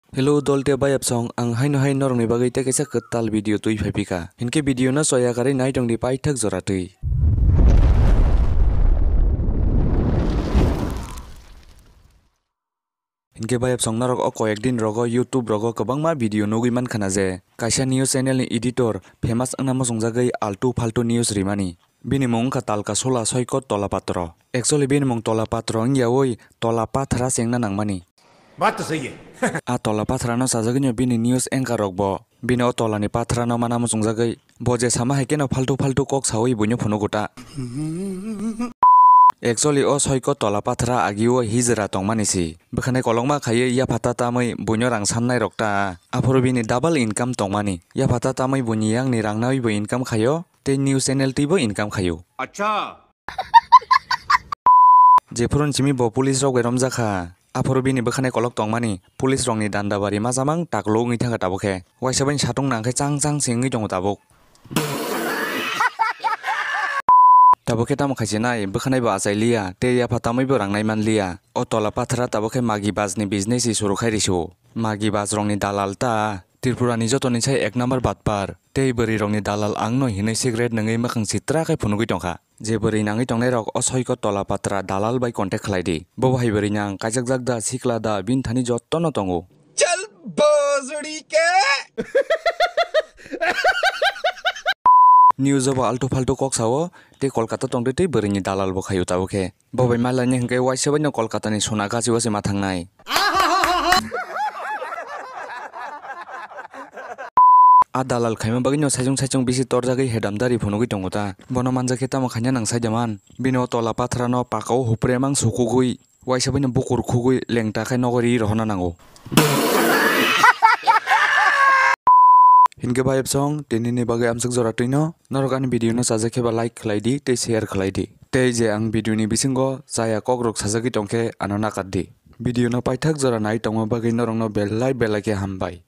Hello dolte bayap song ang hai norong ni bagai te kaisa ketal video tui phapika hinke video na soya kare nai tong di pai thak jora tui hinke bayap song narok o koyak din rogo YouTube rogo kabangma video nugui man khana je kaisa news channel ni editor famous angnamo songjagai altu faltu news rimani bini mong ka talka sola soiko tola patro actually bini mong tola patro ngiawoi tola pathra sengna nangmani बात तो सही है a tola pathrano sajagni bini news anchor rokbo bini o tolani pathrano manamo sungjagai boje sama haikeno faltu kok sawi bunyo phono gota actually o soiko tola pathra agio hijra tongmanisi bekhane kolongma khaye ya phata tamai bunyo rang samnai rokta aforo bini double income tongmani ya phata tamai bunyang ni rangnai bo income khayo te news channel tibo income khayo अच्छा jepuron chimi bo police rok erom jakha aforo bini bekhane kolok tongmani police rongni dandabari majamang taklo ngi thanga tabokhe waisabain satung nangkhe chang singi dong tabok tabokhe tam khajinai bekhane ba achailia te ya phatamai bo rangnai manlia o tola pathra tabokhe magi bajni business i suru khai risu magi baj rongni dalal ta Tripura ni jotoni sai 1 number batpar tei bari rongni dalal angno hinai secret nangai makhang chitra khai phunugui tongkha je bari nangai tongnai rok osoiko tola patra dalal bai contact khlaidi bo hai bari nang kajak jakda sikla da bin thani jottono tongo चल बोजड़ी के news of alto falto kok sawo te kolkata tongde te bari ni dalal bo khayu tabokhe bo bai mala ni hingke waisaba no kolkata ni sonaga chiwase mathangnai a dalal khaima bagino sajung bisi torjagai hedamdari phunugui tongota bono manjake tamo khanya nang saijaman bino tola pathrano pakau hupremang sukugui waisabino bukur khugui lengta khai nogori rohona nango hinke bayap song tenini bagai amsak jora tuino narokani video no sajake ba like khlaidi te share khlaidi te je ang video ni bisingo jaya kokrok sajagi tongke anona kaddi video no paithak jora nai tongma bagai norongno belai belake hambai।